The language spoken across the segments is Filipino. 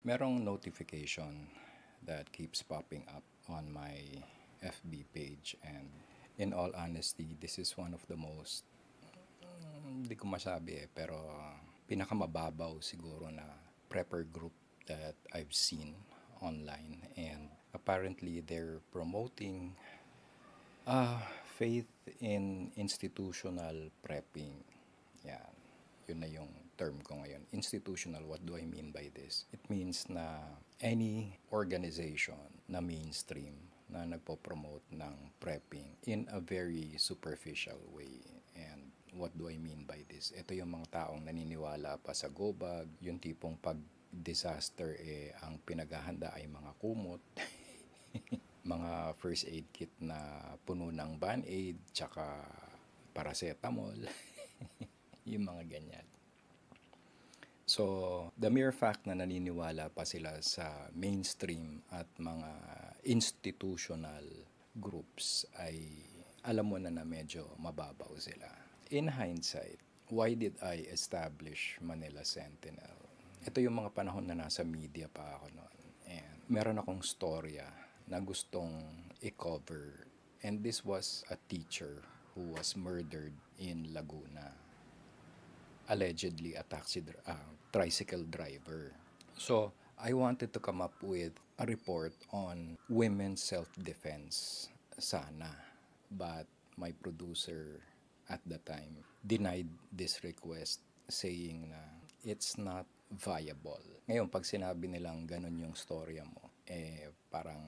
merong notification that keeps popping up on my FB page, and in all honesty, this is one of the most, hindi ko masabi pero pinakamababaw siguro na prepper group that I've seen online, and apparently they're promoting faith in institutional prepping. Yan. Yun na yung term ko ngayon. Institutional, what do I mean by this? It means na any organization na mainstream na nagpo-promote ng prepping in a very superficial way. And what do I mean by this? Ito yung mga taong naniniwala pa sa gobag, yung tipong pag disaster ang pinaghahanda ay mga kumot, mga first aid kit na puno ng Band-Aid, tsaka paracetamol, yung mga ganyan. So, the mere fact na naniniwala pa sila sa mainstream at mga institutional groups ay alam mo na medyo mababaw sila. In hindsight, why did I establish Manila Sentinel? Ito yung mga panahon na nasa media pa ako noon. And meron akong storya na gustong i-cover. And this was a teacher who was murdered in Laguna. Allegedly a tricycle driver. So, I wanted to come up with a report on women's self-defense sana. But my producer at the time denied this request, saying na it's not viable. Ngayon, pag sinabi nilang ganun yung storya mo, parang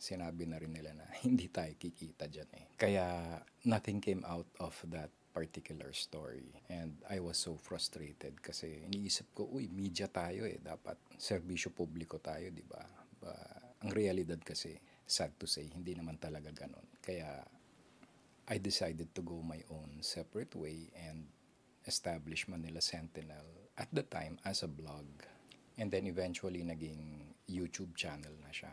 sinabi na rin nila na hindi tayo kikita dyan eh. Kaya nothing came out of that particular story. And I was so frustrated kasi iniisip ko, media tayo eh. Dapat serbisyo publiko tayo, di ba? Ang realidad kasi, sad to say, hindi naman talaga ganun. Kaya I decided to go my own separate way and establish Manila Sentinel at the time as a blog. And then eventually naging YouTube channel na siya.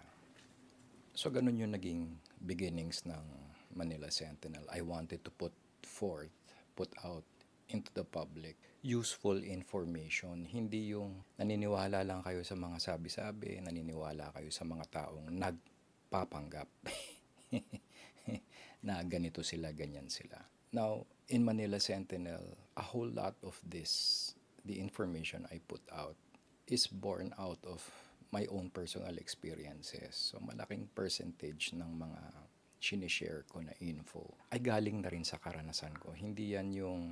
So ganun yung naging beginnings ng Manila Sentinel. I wanted to put out into the public useful information. Hindi yung naniniwala lang kayo sa mga sabi-sabi, naniniwala kayo sa mga taong nagpapanggap na ganito sila, ganyan sila. Now, in Manila Sentinel, a whole lot of this, the information I put out, is born out of my own personal experiences. So, malaking percentage ng mga sinishare ko na info ay galing na rin sa karanasan ko. Hindi yan yung,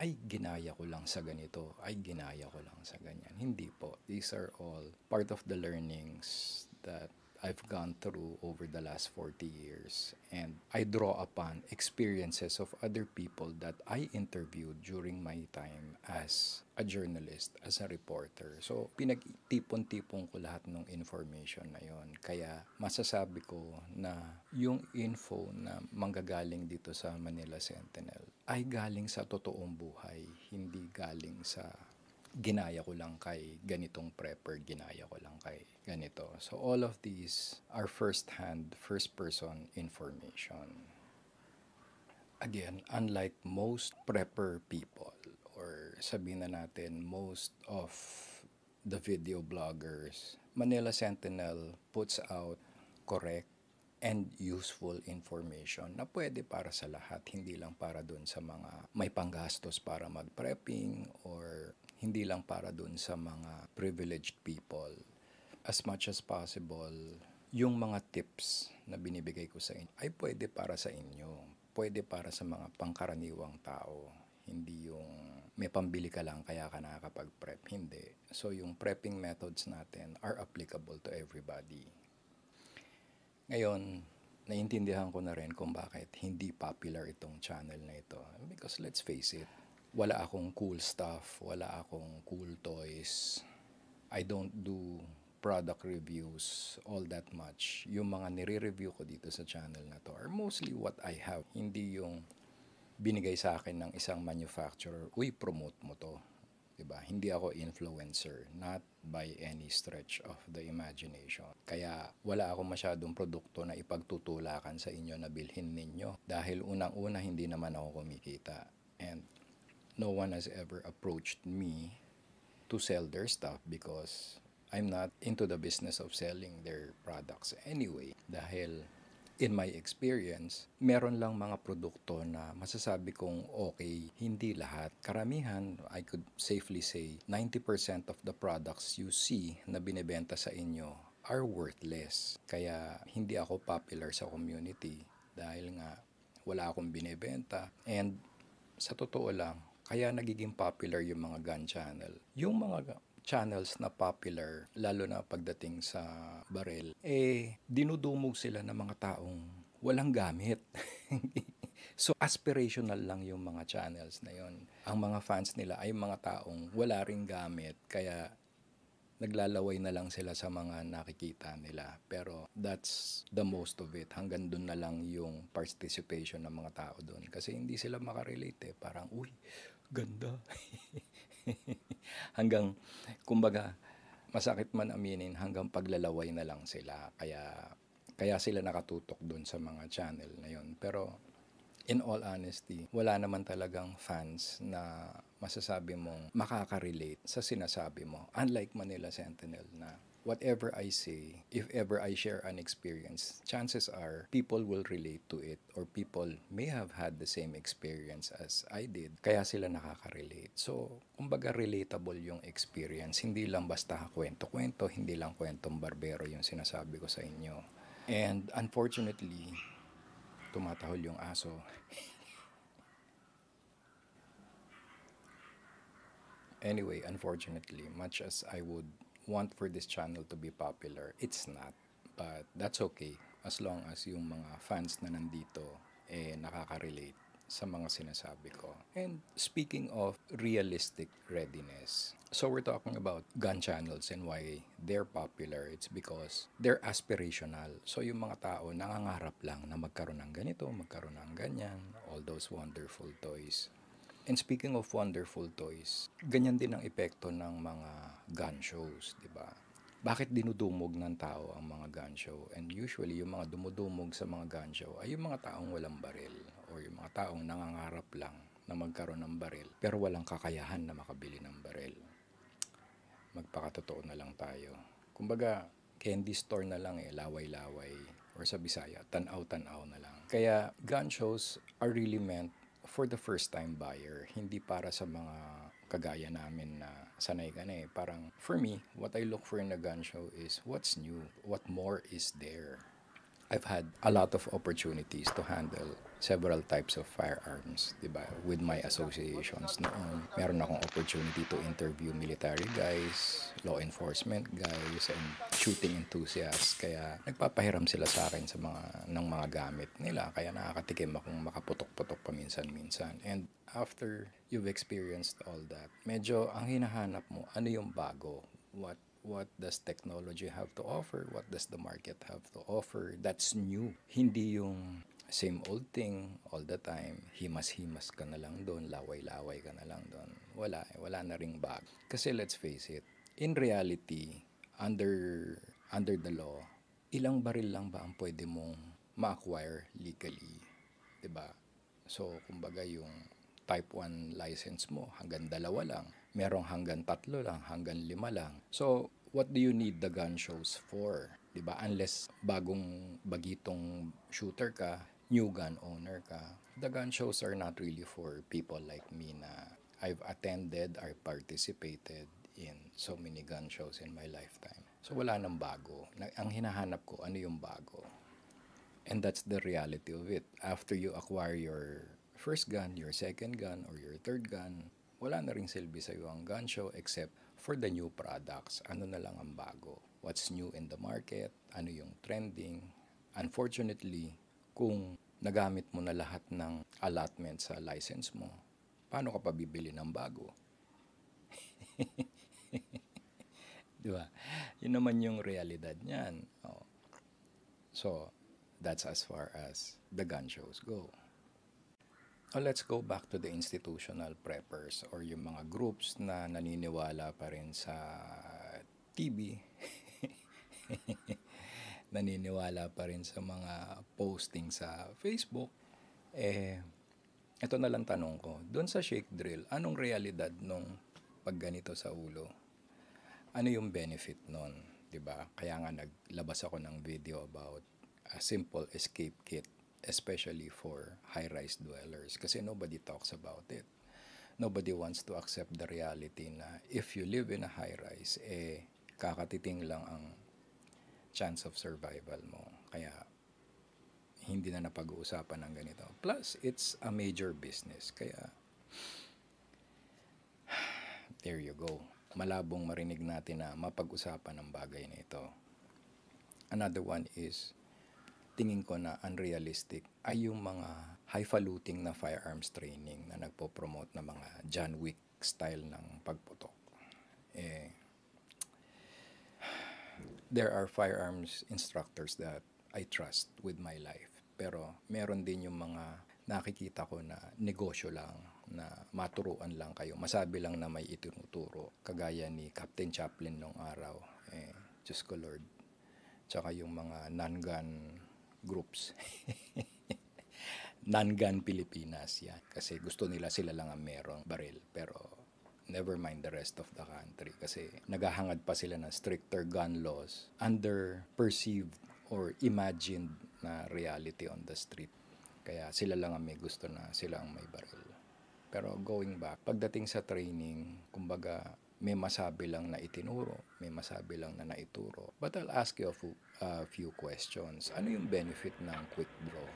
ay, ginaya ko lang sa ganito, ay, ginaya ko lang sa ganyan. Hindi po. These are all part of the learnings that I've gone through over the last 40 years, and I draw upon experiences of other people that I interviewed during my time as a journalist, as a reporter. So, pinagtipon-tipon ko lahat ng information na yon. Kaya masasabi ko na yung info na manggagaling dito sa Manila Sentinel ay galing sa totoong buhay, hindi galing sa ginaya ko lang kay ganitong prepper, ginaya ko lang kay ganito. So all of these are first-hand, first-person information. Again, unlike most prepper people, or sabihin na natin most of the video bloggers, Manila Sentinel puts out correct and useful information na pwede para sa lahat, hindi lang para dun sa mga may panggastos para mag-prepping, or hindi lang para dun sa mga privileged people. As much as possible, yung mga tips na binibigay ko sa inyo ay pwede para sa inyo, pwede para sa mga pangkaraniwang tao. Hindi yung may pambili ka lang kaya ka nakakapag-prep, hindi. So yung prepping methods natin are applicable to everybody. Ngayon, naiintindihan ko na rin kung bakit hindi popular itong channel na ito. Because let's face it, wala akong cool stuff, wala akong cool toys. I don't do product reviews all that much. Yung mga nire-review ko dito sa channel na to are mostly what I have. Hindi yung binigay sa akin ng isang manufacturer, promote mo to. Diba? Hindi ako influencer, not by any stretch of the imagination. Kaya wala akong masyadong produkto na ipagtutulakan sa inyo na bilhin ninyo. Dahil unang-una hindi naman ako kumikita. And no one has ever approached me to sell their stuff because I'm not into the business of selling their products anyway. Dahil in my experience, meron lang mga produkto na masasabi kong okay, hindi lahat. Karamihan, I could safely say, 90% of the products you see na binebenta sa inyo are worthless. Kaya hindi ako popular sa community dahil nga wala akong binebenta. And sa totoo lang, kaya nagiging popular yung mga gun channel. Yung mga channels na popular, lalo na pagdating sa barel, dinudumog sila ng mga taong walang gamit. So, aspirational lang yung mga channels na yon. Ang mga fans nila ay mga taong wala ring gamit, kaya naglalaway na lang sila sa mga nakikita nila. Pero that's the most of it. Hanggang doon na lang yung participation ng mga tao doon. Kasi hindi sila makarelate. Parang, uy, ganda. Hanggang, kumbaga, masakit man aminin, hanggang paglalaway na lang sila. Kaya sila nakatutok doon sa mga channel na yun. Pero in all honesty, wala naman talagang fans na masasabi mong makaka-relate sa sinasabi mo. Unlike Manila Sentinel na whatever I say, if ever I share an experience, chances are people will relate to it or people may have had the same experience as I did. Kaya sila nakaka-relate. So, kumbaga relatable yung experience. Hindi lang basta kwento-kwento, hindi lang kwentong barbero yung sinasabi ko sa inyo. And unfortunately, tumatahol yung aso. Anyway, unfortunately, much as I would want for this channel to be popular, it's not. But that's okay as long as yung mga fans na nandito nakaka-relate sa mga sinasabi ko. And speaking of realistic readiness, so we're talking about gun channels and why they're popular. It's because they're aspirational. So yung mga tao nangangarap lang na magkaroon ng ganito, magkaroon ng ganyan, all those wonderful toys. And speaking of wonderful toys, ganyan din ang epekto ng mga gun shows, di ba? Bakit dinudumog ng tao ang mga gun show? And usually, yung mga dumudumog sa mga gun show ay yung mga taong walang baril or yung mga taong nangangarap lang na magkaroon ng baril pero walang kakayahan na makabili ng baril. Magpakatotoo na lang tayo. Kumbaga, candy store na lang laway-laway. Or sa Bisaya, tanaw-tanaw na lang. Kaya gun shows are really meant for the first time buyer, hindi para sa mga kagaya namin na sanay ka na Parang, for me, what I look for in a gun show is what's new, what more is there. I've had a lot of opportunities to handle several types of firearms, diba? With my associations noon, meron akong opportunity to interview military guys, law enforcement guys, and shooting enthusiasts. Kaya nagpapahiram sila sa akin sa ng mga gamit nila. Kaya nakakatikim akong makaputok-putok paminsan-minsan. And after you've experienced all that, medyo ang hinahanap mo, ano yung bago? What does technology have to offer? What does the market have to offer? That's new. Hindi yung same old thing all the time. Himas-himas ka na lang doon, laway-laway ka na lang doon. Wala na ring bago. Kasi let's face it, in reality, under the law, ilang baril lang ba ang pwede mong ma-acquire legally? 'Di ba? So, kumbaga yung type 1 license mo, hanggang 2 lang. Merong hanggang 3 lang, hanggang 5 lang. So, what do you need the gun shows for? 'Di ba? Unless bagitong shooter ka, new gun owner ka. The gun shows are not really for people like me na I've attended or participated in so many gun shows in my lifetime. So, wala nang bago. Ang hinahanap ko, ano yung bago? And that's the reality of it. After you acquire your first gun, your second gun, or your third gun, wala na ring silbi sa'yo ang gun show except for the new products. Ano na lang ang bago? What's new in the market? Ano yung trending? Unfortunately, kung nagamit mo na lahat ng allotment sa license mo, paano ka pa bibili ng bago? Di ba? Yun naman yung realidad niyan. Oh. So, that's as far as the gun shows go. Let's go back to the institutional preppers or yung mga groups na naniniwala pa rin sa TV. Naniniwala pa rin sa mga posting sa Facebook. Ito na lang tanong ko. Doon sa shake drill, anong realidad nung pagganito sa ulo? ano yung benefit nun, 'di ba? Kaya nga naglabas ako ng video about a simple escape kit, especially for high-rise dwellers, kasi nobody talks about it. Nobody wants to accept the reality na if you live in a high-rise, kakatiting lang ang chance of survival mo. Kaya hindi na napag-uusapan ng ganito. Plus, it's a major business. Kaya, there you go. Malabong marinig natin na mapag-usapan ng bagay na ito. Another one is, tingin ko na unrealistic ay yung mga highfalutin na firearms training na nagpo-promote na mga John Wick style ng pagputok. There are firearms instructors that I trust with my life. Pero meron din yung mga nakikita ko na negosyo lang, na maturuan lang kayo. Masabi lang na may itinuturo. Kagaya ni Captain Chaplin nung araw. Diyos ko Lord. Tsaka yung mga non-gun groups. Non-gun Pilipinas yan. Kasi gusto nila sila lang ang merong baril. Pero never mind the rest of the country. Kasi naghahangad pa sila ng stricter gun laws under perceived or imagined na reality on the street. Kaya sila lang ang may gusto na sila ang may baril. Pero going back, pagdating sa training, kumbaga may masabi lang na itinuro, may masabi lang na naituro. But I'll ask you a few questions. Ano yung benefit ng quick draw?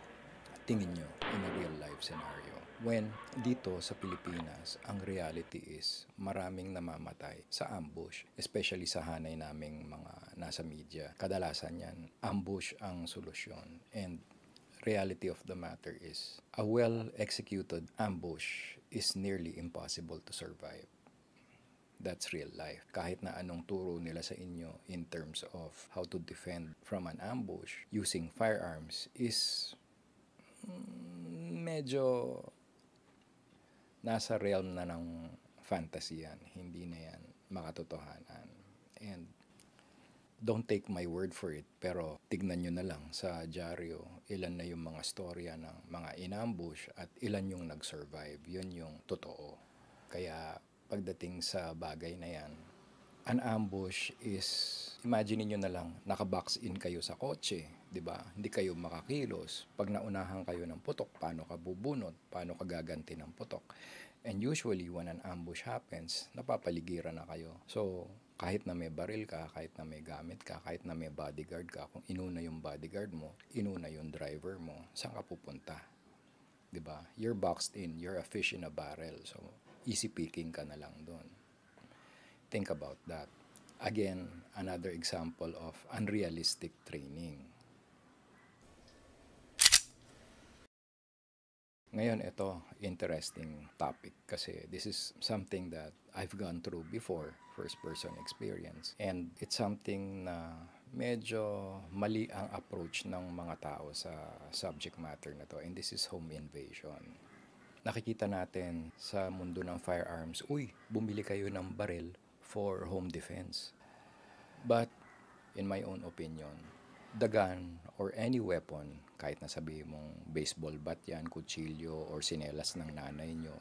Tingin nyo in a real life scenario. When dito sa Pilipinas, ang reality is maraming namamatay sa ambush, especially sa hanay naming mga nasa media. Kadalasan yan, ambush ang solusyon. And reality of the matter is, a well-executed ambush is nearly impossible to survive. That's real life. Kahit na anong turo nila sa inyo in terms of how to defend from an ambush using firearms is medyo nasa realm na ng fantasy yan. Hindi na yan makatotohanan. And don't take my word for it, pero tignan nyo na lang sa dyaryo, ilan na yung mga storya ng mga inambush at ilan yung nag-survive. Yun yung totoo. Kaya pagdating sa bagay na yan, an ambush is, imagine niyo na lang, nakabox in kayo sa kotse, di ba? Hindi kayo makakilos. Pag naunahan kayo ng putok, paano ka bubunot? Paano ka gaganti ng putok? And usually, when an ambush happens, napapaligiran na kayo. So, kahit na may baril ka, kahit na may gamit ka, kahit na may bodyguard ka, kung inuna yung bodyguard mo, inuna yung driver mo, saan ka pupunta? Di ba? You're boxed in. You're a fish in a barrel. So, easy picking ka na lang doon. Think about that. Again, another example of unrealistic training. Ngayon, ito, interesting topic kasi this is something that I've gone through before, first-person experience. And it's something na medyo mali ang approach ng mga tao sa subject matter na to. And this is home invasion. Nakikita natin sa mundo ng firearms, bumili kayo ng baril for home defense. But, in my own opinion, the gun or any weapon, kahit na sabihin mong baseball bat yan, kutsilyo, or sinelas ng nanay nyo,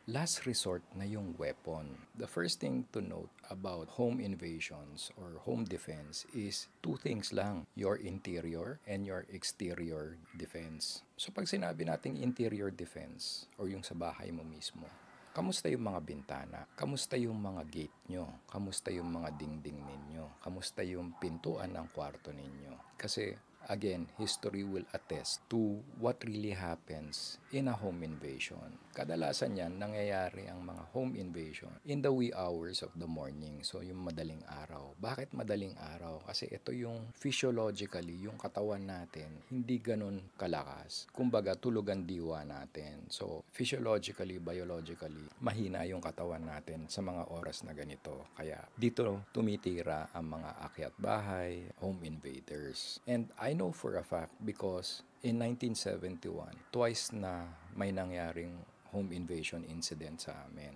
last resort na yung weapon. The first thing to note about home invasions or home defense is two things lang, your interior and your exterior defense. So pag sinabi nating interior defense or yung sa bahay mo mismo, kamusta yung mga bintana? Kamusta yung mga gate nyo? Kamusta yung mga dingding ninyo? Kamusta yung pintuan ng kwarto ninyo? Kasi, again, history will attest to what really happens in a home invasion. Kadalasan yan, nangyayari ang mga home invasion in the wee hours of the morning. So, yung madaling araw. Bakit madaling araw? Kasi ito yung physiologically, yung katawan natin, hindi ganun kalakas. Kumbaga, tulog ang diwa natin. So, physiologically, biologically, mahina yung katawan natin sa mga oras na ganito. Kaya, dito tumitira ang mga akyat bahay, home invaders. And I know for a fact because in 1971, twice na may nangyaring home invasion incident sa amin.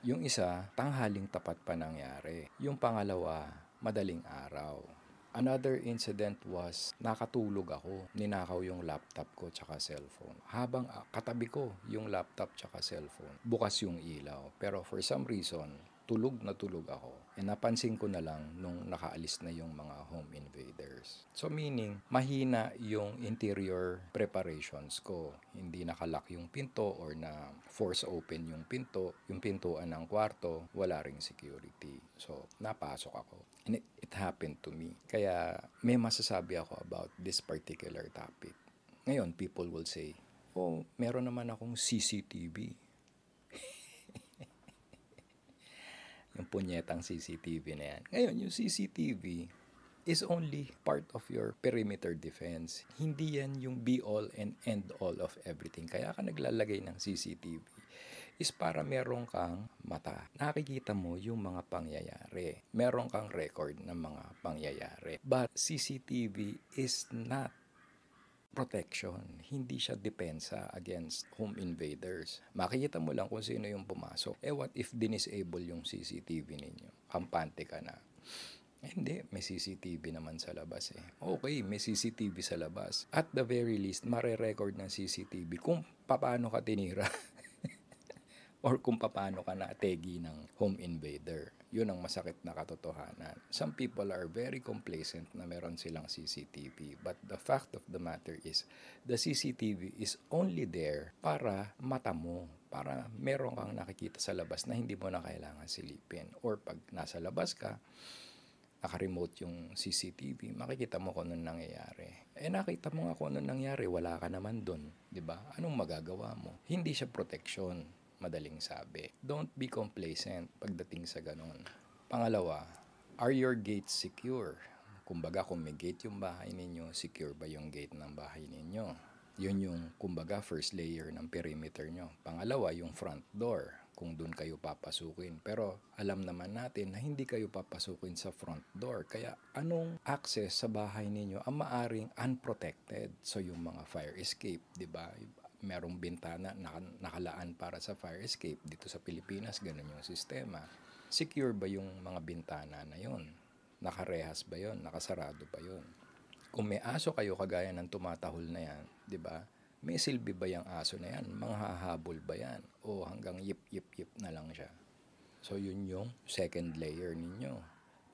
Yung isa, tanghaling tapat pa nangyari. Yung pangalawa, madaling araw. Another incident was, nakatulog ako, ninakaw yung laptop ko tsaka cellphone. Habang katabi ko yung laptop tsaka cellphone, bukas yung ilaw. Pero for some reason, tulog na tulog ako. Napansin ko na lang nung nakaalis na yung mga home invaders. So meaning, mahina yung interior preparations ko. Hindi nakalock yung pinto or na force open yung pinto. Yung pintuan ng kwarto, wala ring security. So napasok ako. And it happened to me. Kaya may masasabi ako about this particular topic. Ngayon, people will say, oh, meron naman akong CCTV. Yung punyetang CCTV na yan. Ngayon, yung CCTV is only part of your perimeter defense. Hindi yan yung be-all and end-all of everything. Kaya ka naglalagay ng CCTV is para meron kang mata. Nakikita mo yung mga pangyayari. Meron kang record ng mga pangyayari. But CCTV is not protection. Hindi siya depensa against home invaders. Makikita mo lang kung sino yung pumasok. What if dinisable yung CCTV ninyo? Kampante ka na. Hindi, may CCTV naman sa labas Okay, may CCTV sa labas. At the very least, mare-record ng CCTV kung paano ka tinira or kung paano ka nategi ng home invader. Yun ang masakit na katotohanan. Some people are very complacent na meron silang CCTV. But the fact of the matter is, the CCTV is only there para mata mo. Para meron kang nakikita sa labas na hindi mo na kailangan silipin. Or pag nasa labas ka, naka-remote yung CCTV, makikita mo kung anong nangyayari. Nakita mo nga kung anong nangyayari, wala ka naman dun. Diba? Anong magagawa mo? Hindi siya protection. Madaling sabi. Don't be complacent pagdating sa ganun. Pangalawa, are your gates secure? Kumbaga, kung may gate yung bahay ninyo, secure ba yung gate ng bahay ninyo? Yun yung, kumbaga, first layer ng perimeter nyo. Pangalawa, yung front door, kung doon kayo papasukin. Pero alam naman natin na hindi kayo papasukin sa front door. Kaya anong access sa bahay ninyo ang maaring unprotected? So yung mga fire escape, di ba? Merong bintana nakalaan para sa fire escape. Dito sa Pilipinas, ganun yung sistema. Secure ba yung mga bintana na yon? Nakarehas ba yon? Nakasarado ba yon? Kung may aso kayo kagaya ng tumatahol na yan, di ba? May silbi ba yung aso na yan? Manghahabol ba yan? O hanggang yip na lang siya? So yun yung second layer ninyo.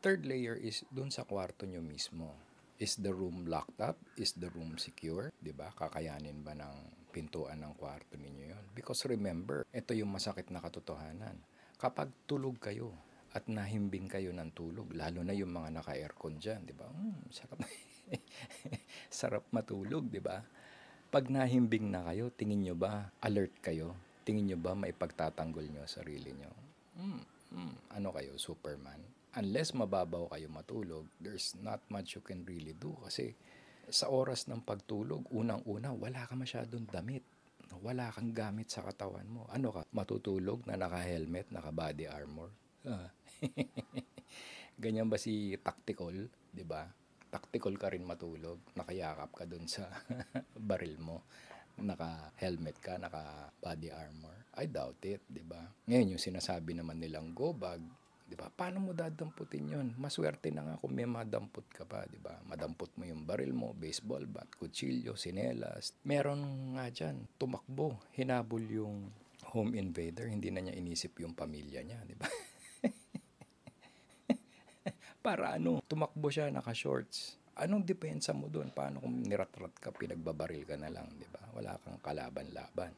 Third layer is dun sa kwarto nyo mismo. Is the room locked up? Is the room secure? Diba? Kakayanin ba ng pintuan ng kwarto ninyo yon? Because remember, ito yung masakit na katotohanan. Kapag tulog kayo at nahimbing kayo ng tulog, lalo na yung mga naka-aircon dyan, diba? Sarap, sarap matulog, diba? Pag nahimbing na kayo, tingin nyo ba alert kayo? Tingin nyo ba maipagtatanggol nyo sarili nyo? Ano kayo, Superman? Unless mababaw kayo matulog, there's not much you can really do kasi sa oras ng pagtulog, unang-una, wala ka masyadong damit. Wala kang gamit sa katawan mo. Ano ka? Matutulog na naka-helmet, naka-body armor? Ganyan ba si Tactical? Diba? Tactical ka rin matulog. Nakayakap ka dun sa baril mo. Naka-helmet ka, naka-body armor. I doubt it, diba? Ngayon, yung sinasabi naman nilang go bag, diba? Paano mo dadamputin yun? Maswerte na nga kung may madamput ka pa, diba? Madamput mo yung baril mo, baseball bat, kutsilyo, sinelas. Meron nga dyan, tumakbo, hinabol yung home invader, hindi na niya inisip yung pamilya niya, diba? Para ano? Tumakbo siya, naka-shorts. Anong depensa mo doon? Paano kung niratrat ka, pinagbabaril ka na lang, diba? Wala kang kalaban-laban.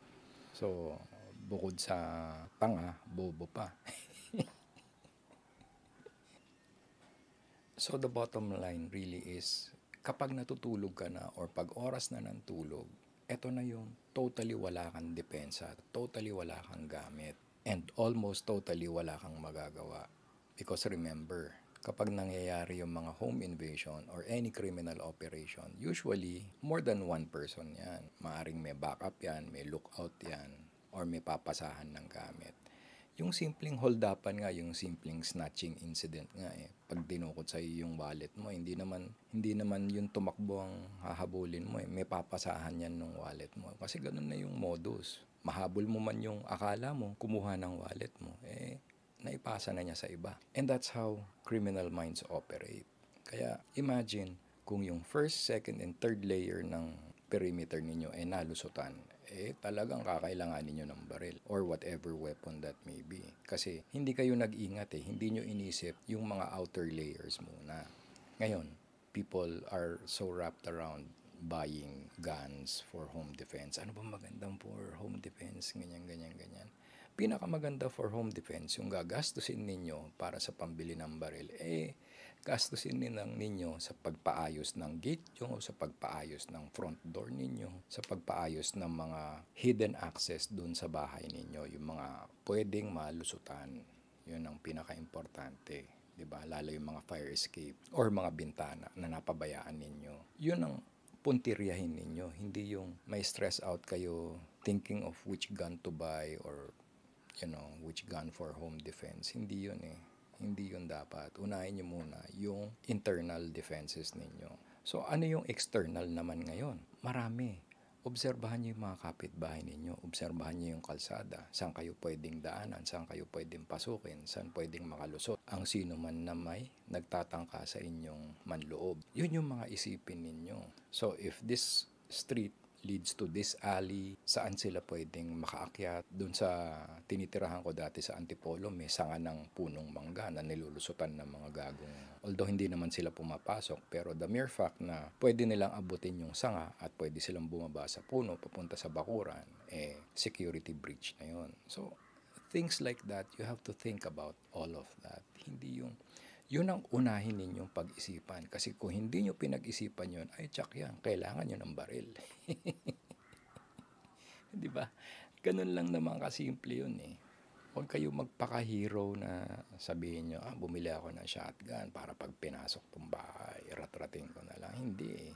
So, bukod sa tanga, bobo pa. So the bottom line really is, kapag natutulog ka na or pag oras na ng tulog, eto na yung totally wala kang depensa, totally wala kang gamit, and almost totally wala kang magagawa. Because remember, kapag nangyayari yung mga home invasion or any criminal operation, usually more than one person yan. Maaring may backup yan, may lookout yan, or may papasahan ng gamit. Yung simpleng hold-upan nga, yung simpleng snatching incident nga pag dinukot sa yung wallet mo, hindi naman yung tumakbo ang hahabulin mo may papasahan yan ng wallet mo. Kasi ganun na yung modus. Mahabol mo man yung akala mo, kumuha ng wallet mo, naipasa na niya sa iba. And that's how criminal minds operate. Kaya imagine kung yung first, second, and third layer ng perimeter ninyo nalusutan, talagang kakailanganin nyo ng baril or whatever weapon that may be. Kasi hindi kayo nag-ingat hindi nyo inisip yung mga outer layers muna. Ngayon, people are so wrapped around buying guns for home defense. Ano ba magandang for home defense? Ganyan. Pinakamaganda for home defense, yung gagastusin ninyo para sa pambili ng baril, gastusin ninyo sa pagpaayos ng gate nyo, sa pagpaayos ng front door ninyo, sa pagpaayos ng mga hidden access dun sa bahay ninyo, yung mga pwedeng malusutan. Yun ang pinaka-importante, diba? Lalo yung mga fire escape or mga bintana na napabayaan ninyo. Yun ang puntiryahin ninyo, hindi yung may stress out kayo thinking of which gun to buy or which gun for home defense. Hindi yun Hindi yun dapat. Unahin nyo muna yung internal defenses ninyo. So, ano yung external naman ngayon? Marami. Obserbahan nyo yung mga kapitbahay ninyo. Obserbahan nyo yung kalsada. Saan kayo pwedeng daanan? Saan kayo pwedeng pasukin? Saan pwedeng makalusot? Ang sino man na may nagtatangka sa inyong manloob. Yun yung mga isipin ninyo. So, if this street leads to this alley, saan sila pwedeng makaakyat. Doon sa tinitirahan ko dati sa Antipolo, may sanga ng punong mangga na nilulusutan ng mga gagong. Although hindi naman sila pumapasok, pero the mere fact na pwede nilang abutin yung sanga at pwede silang bumaba sa puno, papunta sa bakuran, security breach na yun. So, things like that, you have to think about all of that. Hindi yung yun ang unahin ninyong pag-isipan. Kasi kung hindi nyo pinag-isipan yun, tsak yan, kailangan nyo ng baril. Di ba? Ganun lang naman kasimple yun Huwag kayo magpaka-hero na sabihin nyo, bumili ako ng shotgun para pag pinasok tong bahay, rat-rating ko na lang. Hindi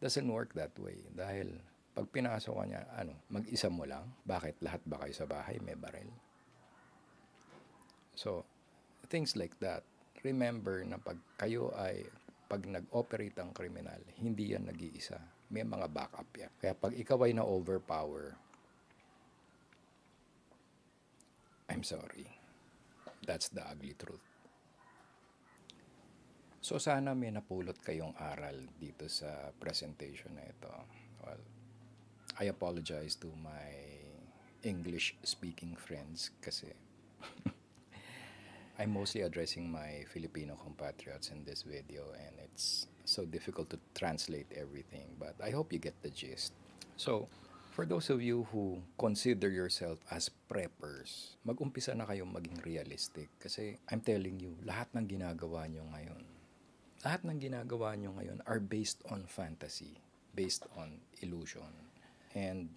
Doesn't work that way. Dahil pag pinasok ka niya, mag-isa mo lang? Bakit lahat ba kayo sa bahay may baril? So, things like that. Remember na pag nag-operate ang kriminal, hindi yan nag-iisa. May mga backup yan. Kaya pag ikaw ay na-overpower, I'm sorry. That's the ugly truth. So sana may napulot kayong aral dito sa presentation na ito. Well, I apologize to my English-speaking friends kasi I'm mostly addressing my Filipino compatriots in this video and it's so difficult to translate everything, but I hope you get the gist. So, for those of you who consider yourself as preppers, mag-umpisa na kayong maging realistic kasi I'm telling you, lahat ng ginagawa nyo ngayon are based on fantasy, based on illusion. And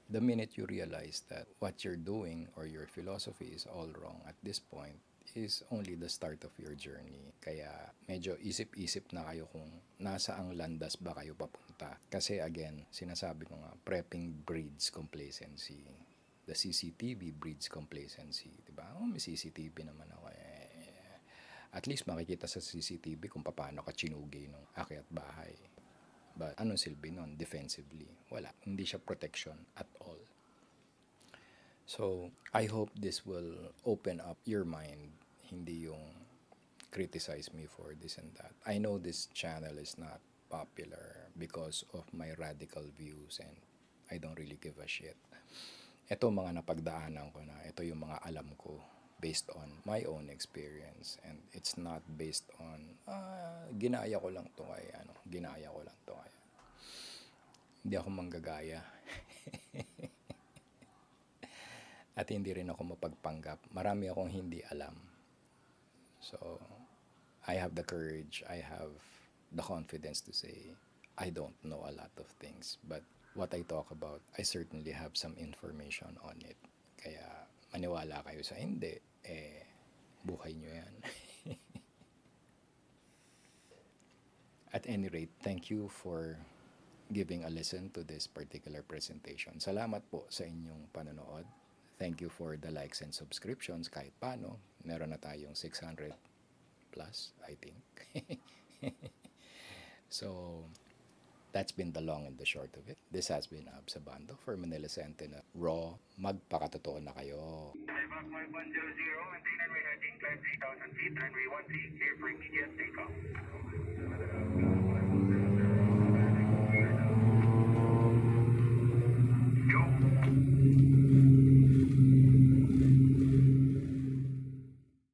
the minute you realize that what you're doing or your philosophy is all wrong at this point, is only the start of your journey. Kaya medyo isip-isip na kayo kung nasa ang landas ba kayo papunta. Kasi again, sinasabi ko nga, prepping breeds complacency. The CCTV breeds complacency. Diba? May CCTV naman ako. At least makikita sa CCTV kung paano ka chinugi ng akyat bahay. But anong silbi nun? Defensively. Wala. Hindi siya protection at all. So, I hope this will open up your mind, hindi yung criticize me for this and that. I know this channel is not popular because of my radical views and I don't really give a shit. Ito mga napagdaanan ko na, ito yung mga alam ko based on my own experience and it's not based on ginaya ko lang to kaya hindi ako manggagaya. At hindi rin ako mapagpanggap. Marami akong hindi alam. So, I have the courage, I have the confidence to say, I don't know a lot of things. But what I talk about, I certainly have some information on it. Kaya, maniwala kayo sa hindi, buhay nyo yan. At any rate, thank you for giving a listen to this particular presentation. Salamat po sa inyong panonood. Thank you for the likes and subscriptions kahit paano. Meron na tayong 600 plus, I think. So, that's been the long and the short of it. This has been Abs Abando for Manila Sentinel. Raw, magpakatotoo na kayo. Flight 100, maintain runway heading, climb 3,000 feet, runway 13, clear for immediate takeoff.